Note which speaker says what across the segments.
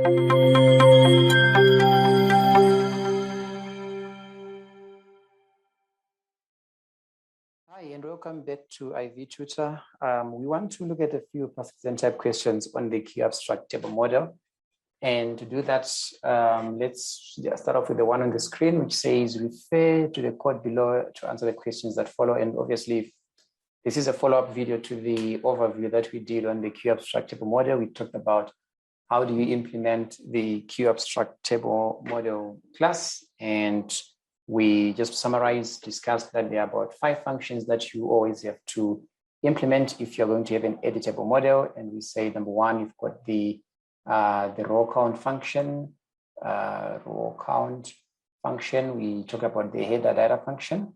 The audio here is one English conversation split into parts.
Speaker 1: Hi, and welcome back to IV Tutor. We want to look at a few past exam type questions on the QAbstractTableModel. And to do that, let's start off with the one on the screen, which says refer to the code below to answer the questions that follow. And obviously, this is a follow-up video to the overview that we did on the QAbstractTableModel. We talked about how do you implement the QAbstractTableModel class, and we just discussed that there are about 5 functions that you always have to implement if you're going to have an editable model. And we say, number 1, you've got the row count function. We talked about the header data function.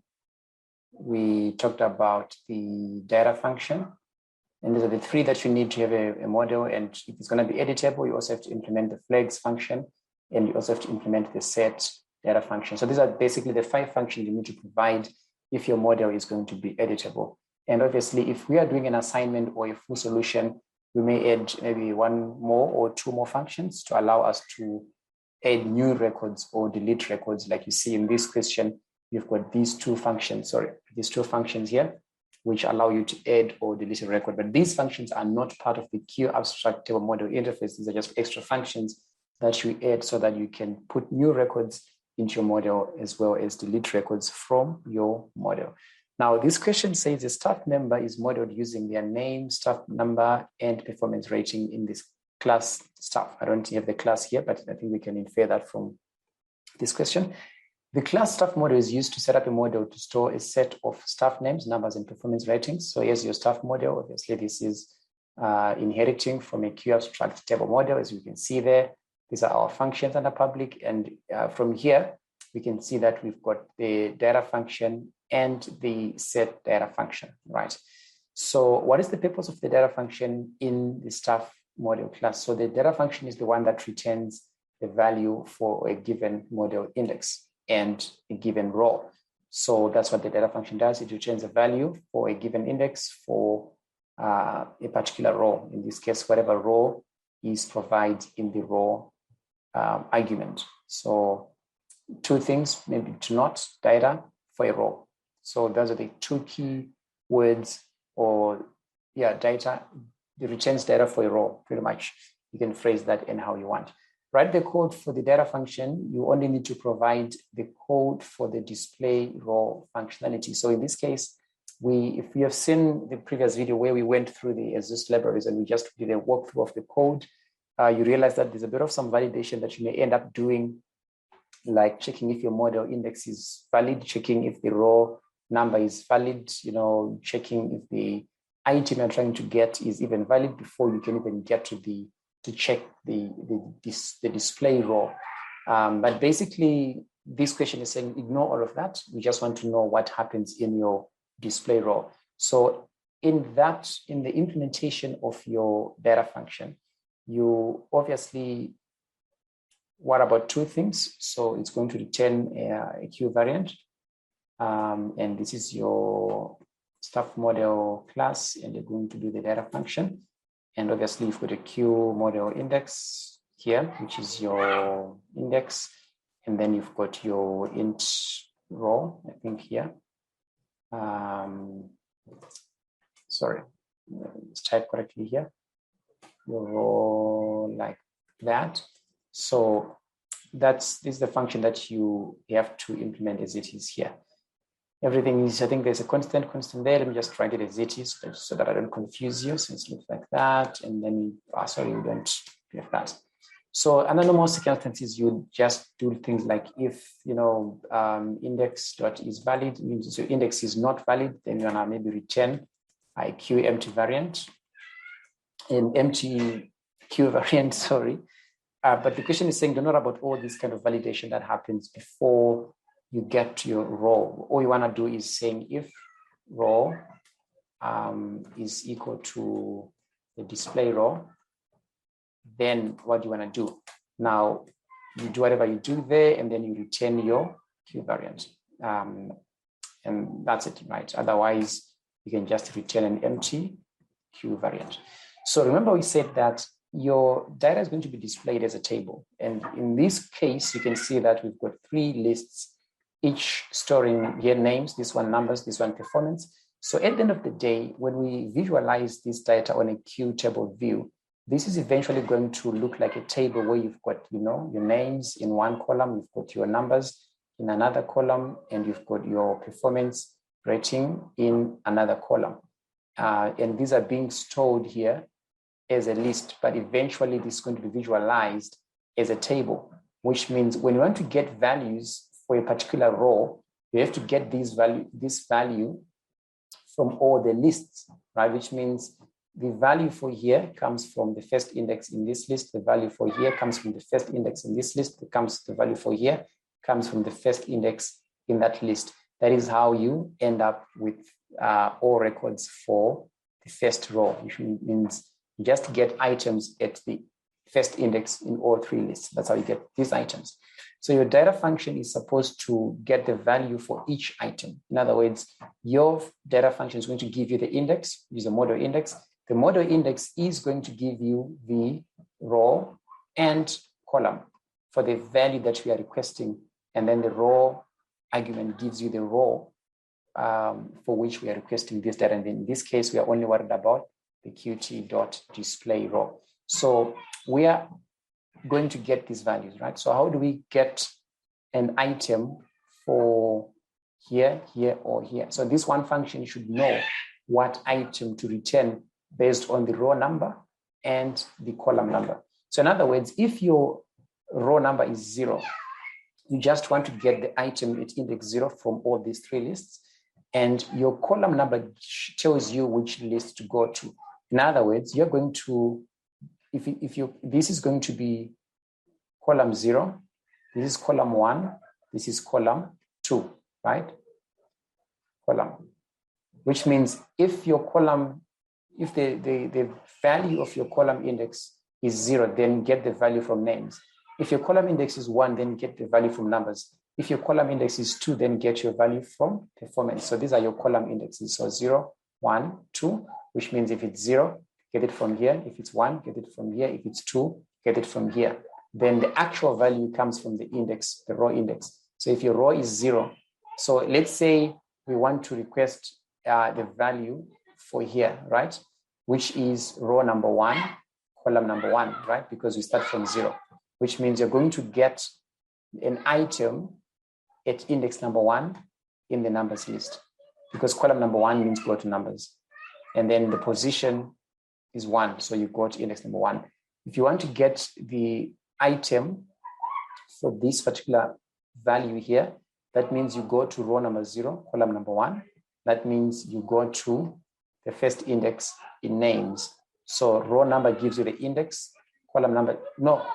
Speaker 1: We talked about the data function. And these are the 3 that you need to have a model. And if it's going to be editable, you also have to implement the flags function, and you also have to implement the set data function. So these are basically the 5 functions you need to provide if your model is going to be editable. And obviously, if we are doing an assignment or a full solution, we may add maybe 1 more or 2 more functions to allow us to add new records or delete records. Like you see in this question, you've got these 2 functions here, which allow you to add or delete a record. But these functions are not part of the QAbstractTableModel interface. These are just extra functions that you add so that you can put new records into your model as well as delete records from your model. Now, this question says a staff member is modeled using their name, staff number, and performance rating in this class staff. I don't have the class here, but I think we can infer that from this question. The class staff model is used to set up a model to store a set of staff names, numbers, and performance ratings. So here's your staff model. Obviously, this is inheriting from a QAbstractTableModel, as you can see there. These are our functions under public. And from here, we can see that we've got the data function and the set data function, right? So what is the purpose of the data function in the staff model class? So the data function is the one that returns the value for a given model index and a given row. So that's what the data function does. It returns a value for a given index for a particular row. In this case, whatever row is provided in the row argument. So 2 things, maybe to not data for a row. So those are the 2 key words, or data. It returns data for a row, pretty much. You can phrase that in how you want. Write the code for the data function. You only need to provide the code for the display row functionality. So in this case, if you have seen the previous video where we went through the exist libraries and we just did a walkthrough of the code, you realize that there's a bit of some validation that you may end up doing, like checking if your model index is valid, checking if the row number is valid, checking if the item you're trying to get is even valid before you can even get to check the display row. But basically, this question is saying ignore all of that. We just want to know what happens in your display row. So in the implementation of your data function, you obviously, what about 2 things? So it's going to return a Q variant. And this is your staff model class, and you're going to do the data function. And obviously, you've got a Q model index here, which is your index. And then you've got your int row, I think here. Sorry, let's type correctly here. Your row like that. So this is the function that you have to implement as it is here. Everything is, I think there's a constant there. Let me just write it as it is so that I don't confuse you. So it looks like that. And then, sorry, we don't have that. So under normal circumstances, you just do things like if, index dot is valid, means your index is not valid, then you're gonna maybe return a Q empty variant, an empty Q variant, sorry. But the question is saying, don't know about all this kind of validation that happens before you get to your row. All you want to do is saying if row is equal to the display row, then what do you want to do? Now, you do whatever you do there, and then you return your Q variant. And that's it, right? Otherwise, you can just return an empty Q variant. So remember we said that your data is going to be displayed as a table. And in this case, you can see that we've got 3 lists, each storing here names, this one numbers, this one performance. So at the end of the day, when we visualize this data on a Q table view, this is eventually going to look like a table where you've got, your names in one column, you've got your numbers in another column, and you've got your performance rating in another column. And these are being stored here as a list, but eventually this is going to be visualized as a table, which means when you want to get values for a particular row, you have to get this value from all the lists, right? Which means the value for here comes from the first index in this list. The value for here comes from the first index in this list. The value for here comes from the first index in that list. That is how you end up with all records for the first row, which means you just get items at the first index in all 3 lists. That's how you get these items. So your data function is supposed to get the value for each item. In other words, your data function is going to give you the index, use a model index. The model index is going to give you the row and column for the value that we are requesting. And then the row argument gives you the row for which we are requesting this data. And in this case, we are only worried about the qt.display row. So we are going to get these values, right? So how do we get an item for here, here, or here? So this one function should know what item to return based on the row number and the column number. So in other words, if your row number is 0, you just want to get the item at index 0 from all these 3 lists, and your column number tells you which list to go to. In other words, you're going to, this is going to be column 0, this is column 1, this is column 2, right? Column, which means if your column, if the value of your column index is 0, then get the value from names. If your column index is 1, then get the value from numbers. If your column index is 2, then get your value from performance. So these are your column indexes. So 0, 1, 2, which means if it's 0, get it from here. If it's 1, get it from here. If it's 2, get it from here. Then the actual value comes from the index, the row index. So if your row is 0, so let's say we want to request the value for here, right? Which is row number 1, column number 1, right? Because we start from 0, which means you're going to get an item at index number 1 in the numbers list, because column number 1 means go to numbers. And then the position is 1, so you go to index number 1. If you want to get the item for this particular value here, that means you go to row number 0, column number 1. That means you go to the first index in names. So row number gives you the index, column number, no,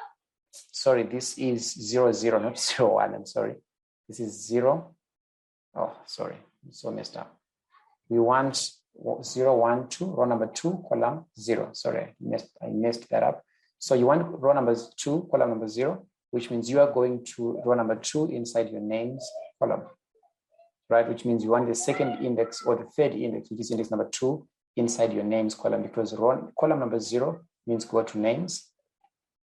Speaker 1: sorry, this is 0, 0, not 0, 1, I'm sorry. This is 0. Oh, sorry, I'm so messed up. We want 0, 1, 2, row number 2, column 0. Sorry, I messed that up. So you want row number 2, column number 0, which means you are going to row number 2 inside your names column, right? Which means you want the second index or the third index, which is index number 2, inside your names column, because column number 0 means go to names,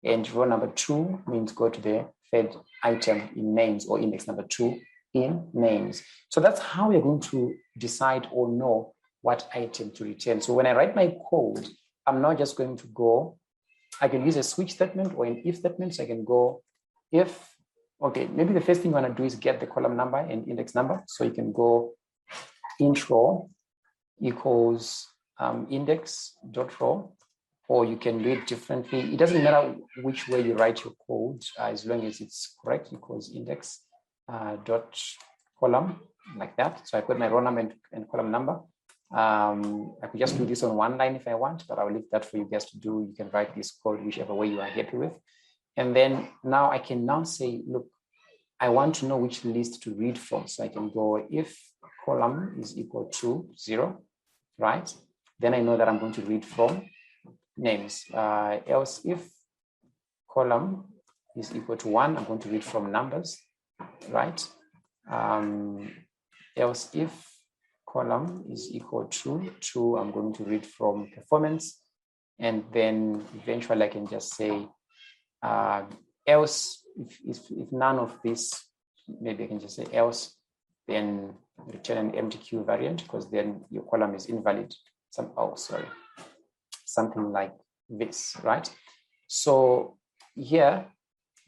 Speaker 1: and row number 2 means go to the third item in names, or index number 2 in names. So that's how you're going to decide or know what item to return. So when I write my code, I'm not just going to go, I can use a switch statement or an if statement. So I can go if, okay, maybe the first thing you want to do is get the column number and index number. So you can go int row equals index.row, or you can do it differently. It doesn't matter which way you write your code, as long as it's correct, equals index dot column, like that. So I put my row number and column number. I could just do this on one line if I want, but I'll leave that for you guys to do. You can write this code whichever way you are happy with. And then now I can now say, look, I want to know which list to read from. So I can go if column is equal to 0, right? Then I know that I'm going to read from names. Else if column is equal to 1, I'm going to read from numbers, right? Else if column is equal to 2, I'm going to read from performance. And then eventually I can just say else, if none of this, maybe I can just say else, then return an empty Q variant, because then your column is invalid. Something like this, right? So here,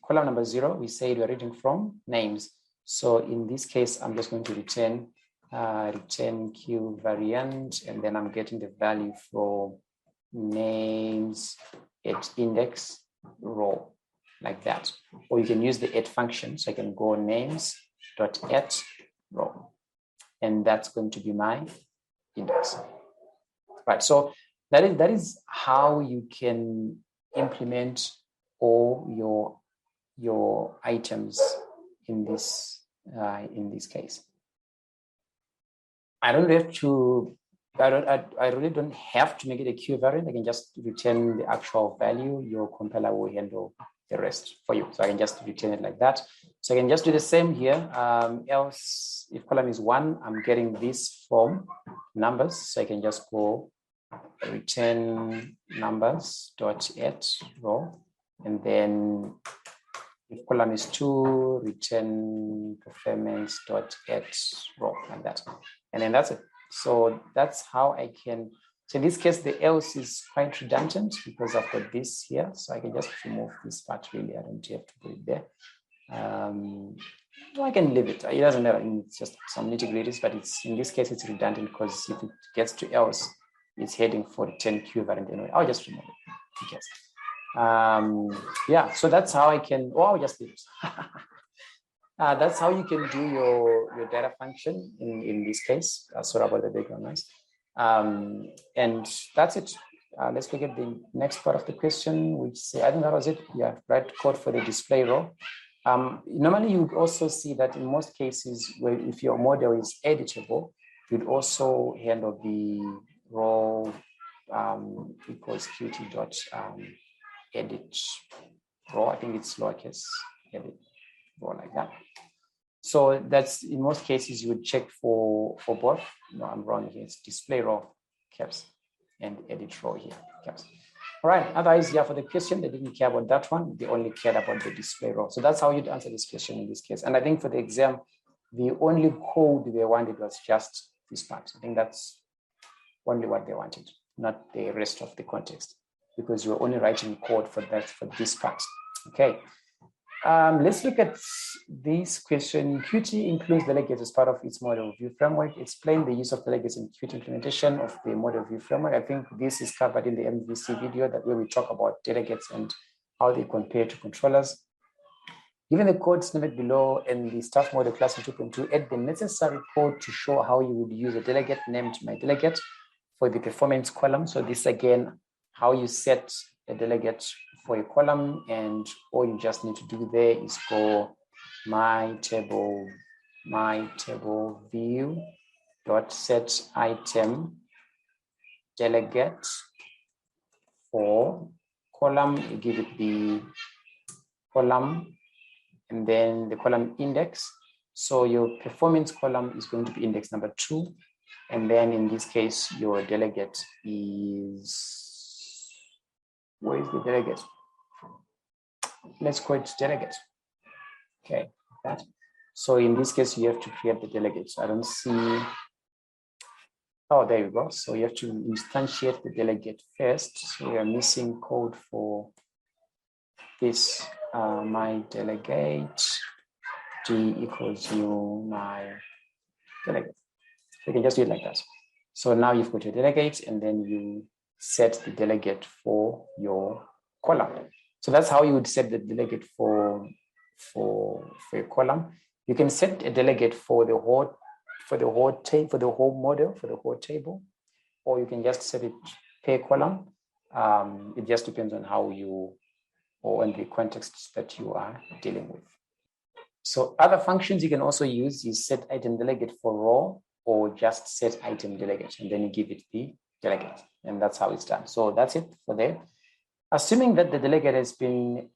Speaker 1: column number 0, we said we're reading from names. So in this case, I'm just going to return Q variant, and then I'm getting the value for names at index row, like that. Or you can use the add function. So I can go names.add row, and that's going to be my index. Right. So that is how you can implement all your items in this case. I really don't have to make it a Q variant. I can just return the actual value. Your compiler will handle the rest for you. So I can just return it like that. So I can just do the same here. Else, if column is 1, I'm getting this from numbers. So I can just go return numbers.add row, and then if column is 2, return performance.add row, like that. And then that's it. So that's how I can, so in this case, the else is quite redundant because I've got this here. So I can just remove this part, really. I don't have to put it there. I can leave it. It doesn't matter. It's just some nitty-gritties, but it's, in this case, it's redundant because if it gets to else, it's heading for the 10Q variant anyway. I'll just remove it. Yes. Yeah, so that's how I can, I'll just leave it. That's how you can do your data function in this case. Sorry about the background noise. And that's it. Let's look at the next part of the question, which say, I think that was it. Yeah, write code for the display row. Normally, you would also see that in most cases, where if your model is editable, you'd also handle the row equals qt edit row. I think it's lowercase edit row, like that. So that's, in most cases, you would check for both. No, I'm wrong here. It's display row caps and edit row here caps. All right. Otherwise, yeah, for the question, they didn't care about that one. They only cared about the display row. So that's how you'd answer this question in this case. And I think for the exam, the only code they wanted was just this part. I think that's only what they wanted, not the rest of the context, because you're only writing code for that, for this part. Okay. Let's look at this question. Qt includes delegates as part of its model view framework. Explain the use of delegates in Qt implementation of the model view framework. I think this is covered in the MVC video, that where we talk about delegates and how they compare to controllers. Given the code snippet below and the staff model class in 2.2, add the necessary code to show how you would use a delegate named myDelegate for the performance column. So this, again, how you set a delegate for a column, and all you just need to do there is go my table view dot set item delegate for column. You give it the column and then the column index. So your performance column is going to be index number 2, and then in this case your delegate is, where is the delegate? Let's call it delegate. Okay, that. So in this case, you have to create the delegate. So I don't see. Oh, there you go. So you have to instantiate the delegate first. So we are missing code for this. My delegate d equals new my delegate. So you can just do it like that. So now you've got your delegate, and then you set the delegate for your column. So that's how you would set the delegate for a column. You can set a delegate for the whole model, for the whole table, or you can just set it per column. It just depends on how you, or on the context that you are dealing with. So other functions you can also use is set item delegate for row, or just set item delegate, and then you give it the delegate, and that's how it's done. So that's it for there. Assuming that the delegate has been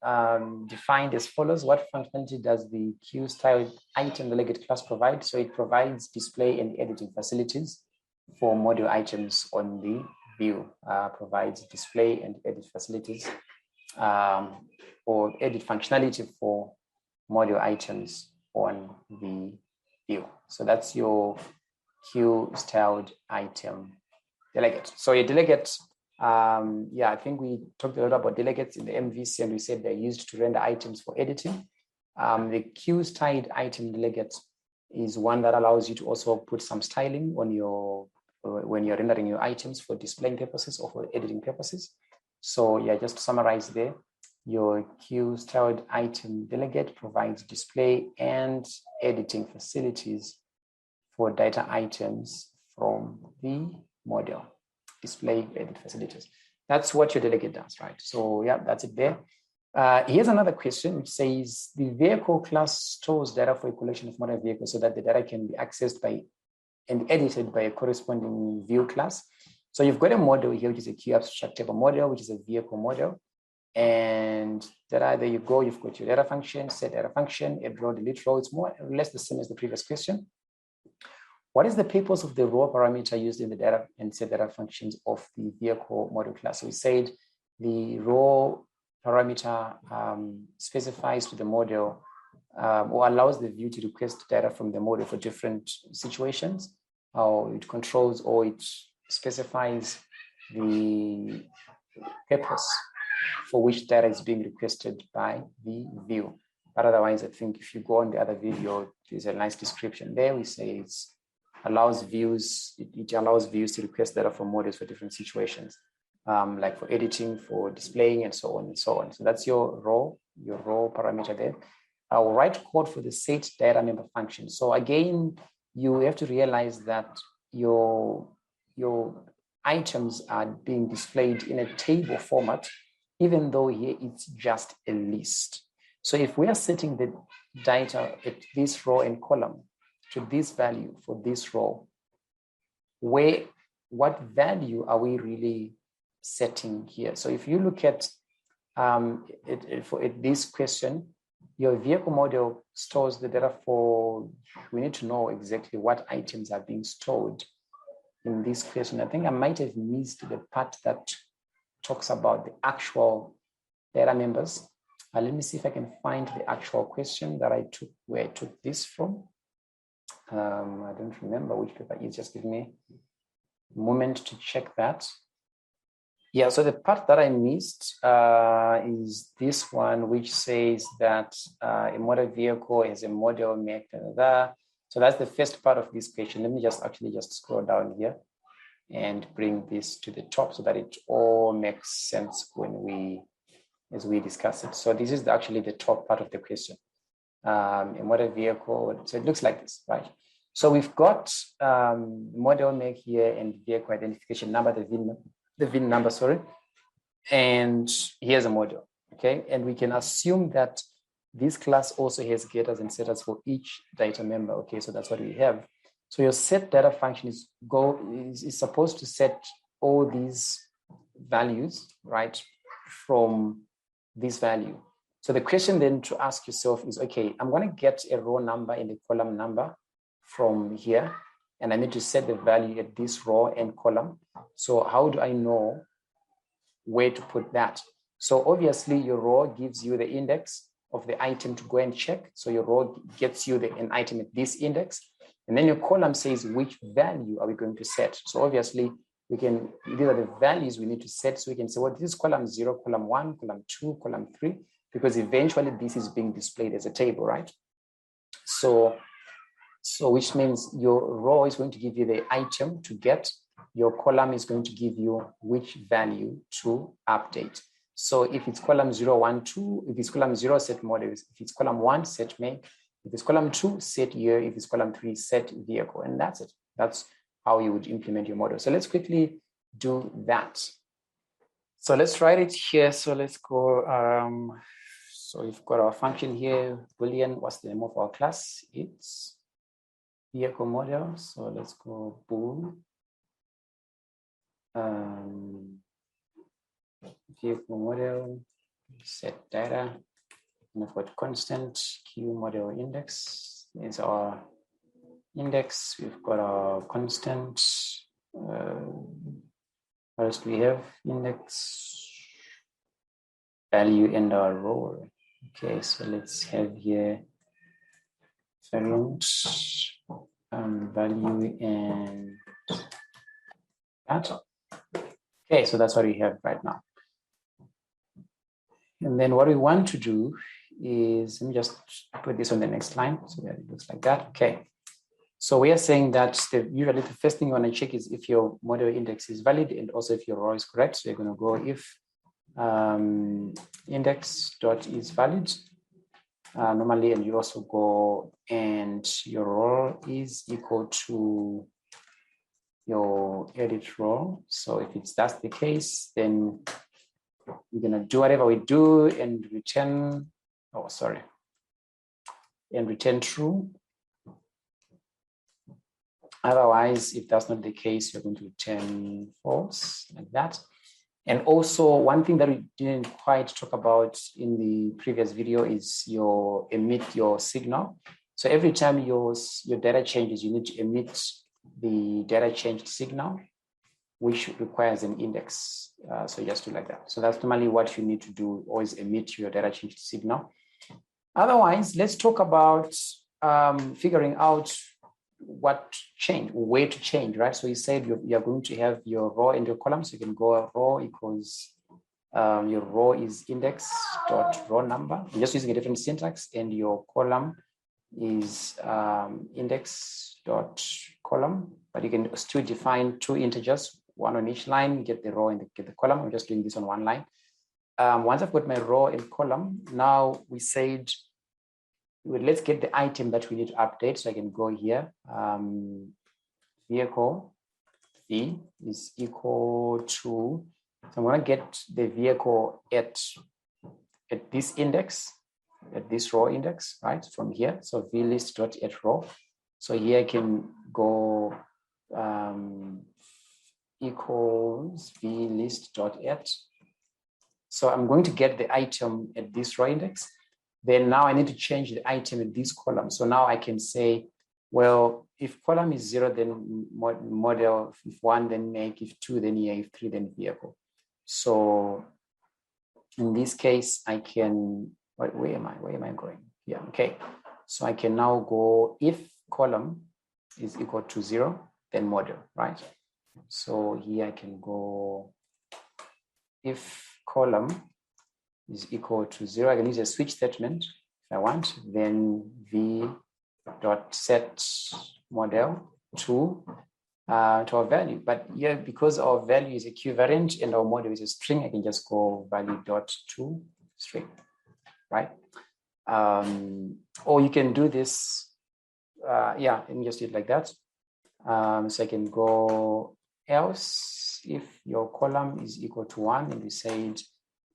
Speaker 1: defined as follows, what functionality does the QStyle item delegate class provide? So it provides display and editing facilities for model items on the view provides display and edit facilities or edit functionality for model items on the view. So that's your Q-styled item delegate. So a delegate, I think we talked a lot about delegates in the MVC, and we said they're used to render items for editing. The Q-styled item delegate is one that allows you to also put some styling on your when you're rendering your items for displaying purposes or for editing purposes. So yeah, just to summarize there, your Q-styled item delegate provides display and editing facilities for data items from the model. Display edit facilities. That's what your delegate does, right? So yeah, that's it there. Here's another question which says the vehicle class stores data for a collection of model vehicles so that the data can be accessed by and edited by a corresponding view class. So you've got a model here, which is a QAbstractTableModel, which is a vehicle model. And there you go. You've got your data function, set data function, add row, delete row. It's more or less the same as the previous question. What is the purpose of the raw parameter used in the data and set data functions of the vehicle model class? So we said the raw parameter specifies to the model or allows the view to request data from the model for different situations, or it controls or it specifies the purpose for which data is being requested by the view. But otherwise, I think if you go on the other video, there's a nice description there. We say it allows views to request data from models for different situations, like for editing, for displaying, and so on and so on. So that's your raw parameter there. I'll write code for the set data member function. So again, you have to realize that your items are being displayed in a table format, even though here it's just a list. So if we are setting the data at this row and column to this value for this row, what value are we really setting here? So if you look at this question, your vehicle model stores the data for, we need to know exactly what items are being stored in this question. I think I might have missed the part that talks about the actual data members. Let me see if I can find the actual question that I took, where I took this from. I don't remember which paper it is. Just give me a moment to check that. Yeah, so the part that I missed is this one, which says that a motor vehicle is a model make. So that's the first part of this question. Let me just scroll down here and bring this to the top so that it all makes sense as we discuss it. So this is actually the top part of the question. A motor vehicle, so it looks like this, right? So we've got model make here and vehicle identification number, the VIN number, sorry. And here's a model, okay? And we can assume that this class also has getters and setters for each data member, okay? So that's what we have. So your set data function is supposed to set all these values, right, from this value. So the question then to ask yourself is, okay, I'm going to get a row number and a column number from here, and I need to set the value at this row and column. So how do I know where to put that? So obviously your row gives you the index of the item to go and check. So your row gets you an item at this index. And then your column says which value are we going to set. So obviously these are the values we need to set. So we can say, well, this is column 0, column 1, column 2, column 3, because eventually this is being displayed as a table, right? So which means your row is going to give you the item to get. Your column is going to give you which value to update. So if it's column 0, 1, 2, if it's column 0, set models. If it's column 1, set make. If it's column 2, set year. If it's column 3, set vehicle. And that's it. That's how you would implement your model. So let's quickly do that. So let's write it here. So let's go. So we've got our function here, Boolean. What's the name of our class? It's vehicle model. So let's go bool. Vehicle model, set data, and I've got constant Q model index. Is our index. We've got our constant What else do we have? Index, value, and our row. Okay, so let's have here variant, value, and that. Okay, so that's what we have right now. And then what we want to do is, let me just put this on the next line so that it looks like that. Okay. So we are saying that usually the first thing you want to check is if your model index is valid and also if your row is correct. So you're going to go if index.is valid normally, and you also go and your row is equal to your edit row. So if that's the case, then we're going to do whatever we do and return, and return true. Otherwise, if that's not the case, you're going to return false, like that. And also, one thing that we didn't quite talk about in the previous video is your emit your signal. So every time your data changes, you need to emit the data changed signal, which requires an index. So just do like that. So that's normally what you need to do, always emit your data changed signal. Otherwise, let's talk about figuring out what change, where to change, right? So you said you're going to have your row and your column. So you can go row equals, your row is index.row number. I'm just using a different syntax, and your column is index.column, but you can still define two integers, one on each line, get the row and get the column. I'm just doing this on one line. Once I've got my row and column, now we said, let's get the item that we need to update. So I can go here, vehicle V is equal to, so I'm going to get the vehicle at this index, at this row index, right, from here. So vlist.atRow. So here I can go equals vlist.at. So I'm going to get the item at this row index. Then now I need to change the item in this column. So now I can say, well, if column is 0, then model, if 1, then make, if 2, then year, if 3, then vehicle. So in this case, I can, where am I going? Yeah, okay. So I can now go if column is equal to 0, then model, right? So here I can go if column is equal to 0. I can use a switch statement if I want, then v.set model to our value. But here, because our value is a Q variant and our model is a string, I can just go value.to string, right? Or you can do this, yeah, and just do it like that. So I can go else if your column is equal to 1, and we said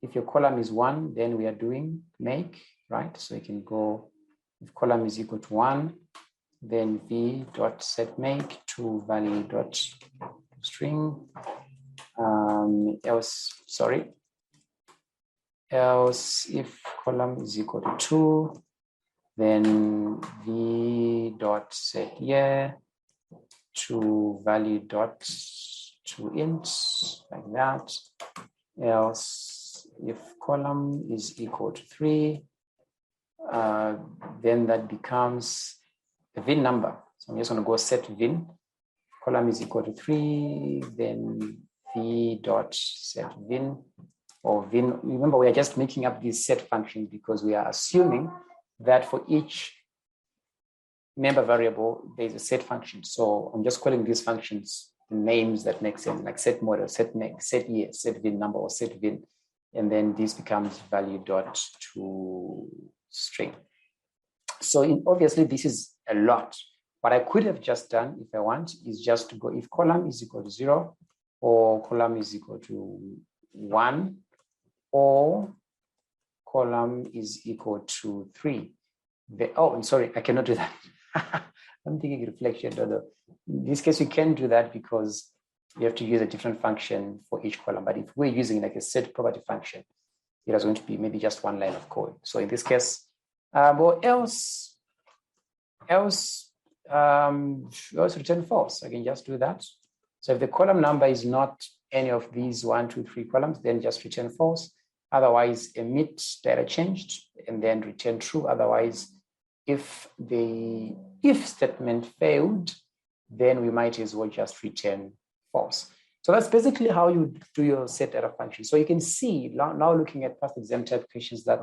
Speaker 1: if your column is 1, then we are doing make, right? So you can go, if column is equal to 1, then v.setMake to value.string. Else if column is equal to 2, then v.setYear to value.toInt, like that. Else if column is equal to 3, then that becomes a VIN number. So I'm just going to go set VIN. Column is equal to 3, then v.setVIN or VIN. Remember, we are just making up this set function because we are assuming that for each member variable, there's a set function. So I'm just calling these functions names that make sense, like set model, set make, set year, set VIN number, or set VIN. And then this becomes value.toString. So obviously this is a lot. What I could have just done, if I want, is just to go if column is equal to 0, or column is equal to 1, or column is equal to 3. I'm sorry, I cannot do that. I'm thinking reflection. In this case, you can do that because you have to use a different function for each column. But if we're using like a set property function, it is going to be maybe just one line of code. So in this case, or else return false. I can just do that. So if the column number is not any of these 1, 2, 3 columns, then just return false. Otherwise, emit data changed and then return true. Otherwise, if the if statement failed, then we might as well just return false. So that's basically how you do your set data function. So you can see now looking at past exam type questions that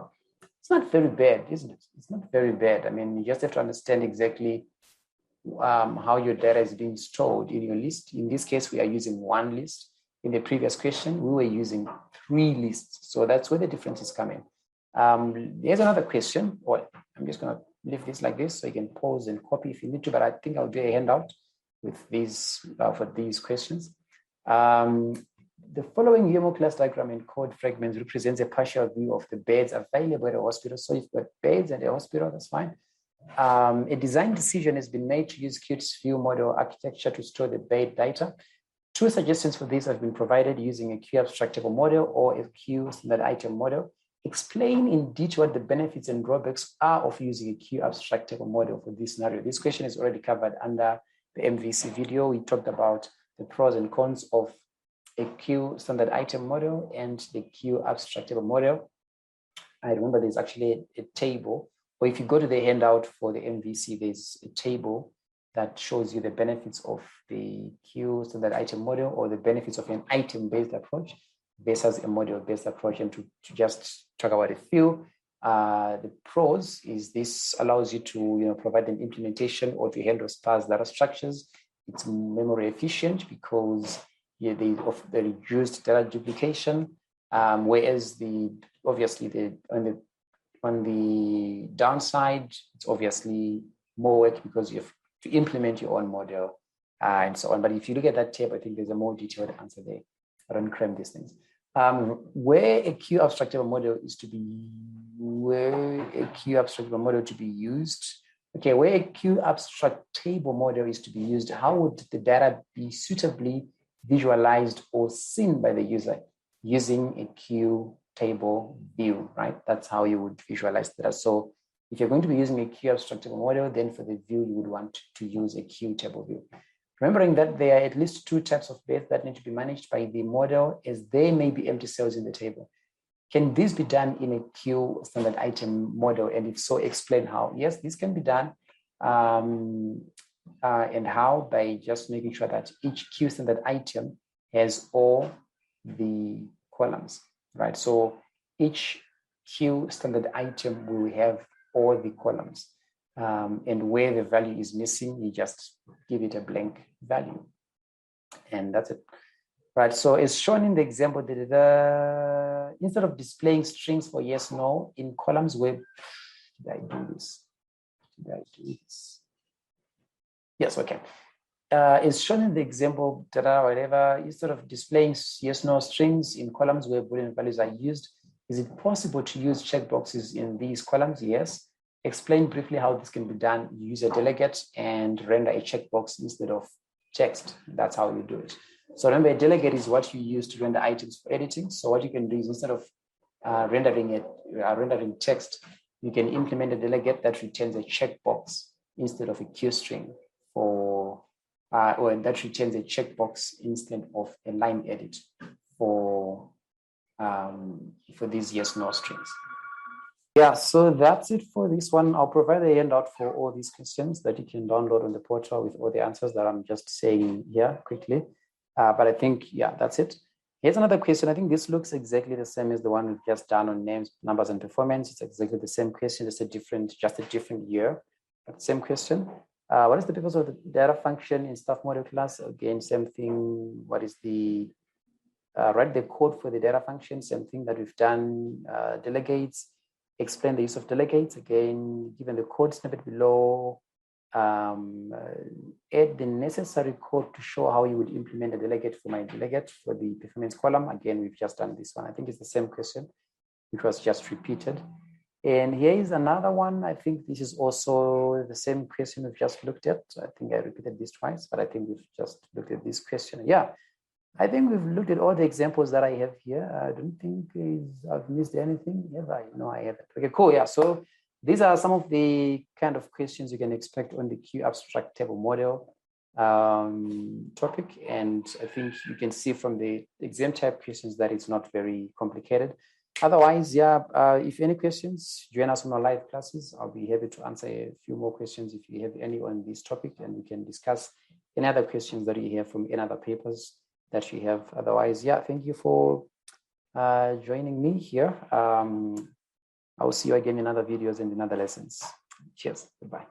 Speaker 1: it's not very bad, isn't it? It's not very bad. I mean, you just have to understand exactly how your data is being stored in your list. In this case, we are using 1 list. In the previous question, we were using 3 lists. So that's where the difference is coming. Here's another question. Well, I'm just going to leave this like this so you can pause and copy if you need to, but I think I'll do a handout with these for these questions. The following UML class diagram and code fragments represents a partial view of the beds available at a hospital. So you've got beds at a hospital, that's fine. A design decision has been made to use Qt's view model architecture to store the bed data. 2 suggestions for this have been provided using a QAbstractTableModel or a Q standard item model. Explain in detail what the benefits and drawbacks are of using a QAbstractTableModel for this scenario. This question is already covered under the MVC video. We talked about the pros and cons of a Q standard item model and the QAbstractTableModel. I remember there's actually a table, or if you go to the handout for the MVC, there's a table that shows you the benefits of the Q standard item model or the benefits of an item-based approach versus a model-based approach. And to just talk about a few, the pros is this allows you to provide an implementation or to handle sparse data structures. It's memory efficient because of the reduced data duplication, whereas on the downside, it's obviously more work because you have to implement your own model and so on. But if you look at that table, I think there's a more detailed answer there. I don't cram these things. Where a QAbstractTableModel is to be, where a QAbstractTableModel to be used. Okay, where a QAbstractTableModel is to be used, how would the data be suitably visualized or seen by the user using a Q table view, right? That's how you would visualize data. So if you're going to be using a QAbstractTableModel, then for the view, you would want to use a Q table view. Remembering that there are at least 2 types of beds that need to be managed by the model, as there may be empty cells in the table. Can this be done in a Q standard item model? And if so, explain how. Yes, this can be done. And how? By just making sure that each Q standard item has all the columns, right? So each Q standard item will have all the columns. And where the value is missing, you just give it a blank value. And that's it. Right, so as shown in the example, instead of displaying strings for yes, no, in columns where, did I do this? Yes, okay. As shown in the example, whatever, instead of displaying yes, no strings in columns where Boolean values are used, is it possible to use checkboxes in these columns? Yes. Explain briefly how this can be done. You use a delegate and render a checkbox instead of text. That's how you do it. So remember, a delegate is what you use to render items for editing. So what you can do is instead of rendering text, you can implement a delegate that returns a checkbox instead of a Q string or that returns a checkbox instead of a line edit for these yes, no strings. Yeah, so that's it for this one. I'll provide a handout for all these questions that you can download on the portal with all the answers that I'm just saying here quickly. But I think, yeah, that's it. Here's another question. I think this looks exactly the same as the one we've just done on names, numbers, and performance. It's exactly the same question, just a different year, but same question. What is the purpose of the data function in staff model class? Again, same thing. What is the, write the code for the data function, same thing that we've done. Delegates, explain the use of delegates. Again, given the code snippet below, add the necessary code to show how you would implement a delegate for my delegate for the performance column. Again, we've just done this one. I think it's the same question, which was just repeated. And here is another one. I think this is also the same question we've just looked at. I think I repeated this twice, but I think we've just looked at this question. Yeah, I think we've looked at all the examples that I have here. I don't think I've missed anything. Have I? No, I haven't. Okay, cool. Yeah, so these are some of the kind of questions you can expect on the QAbstractTableModel. topic, and I think you can see from the exam type questions that it's not very complicated. Otherwise, yeah, if any questions, join us on our live classes. I'll be happy to answer a few more questions if you have any on this topic, and we can discuss any other questions that you have from any other papers that you have. Otherwise, yeah, thank you for joining me here. I will see you again in other videos and in other lessons. Cheers. Goodbye.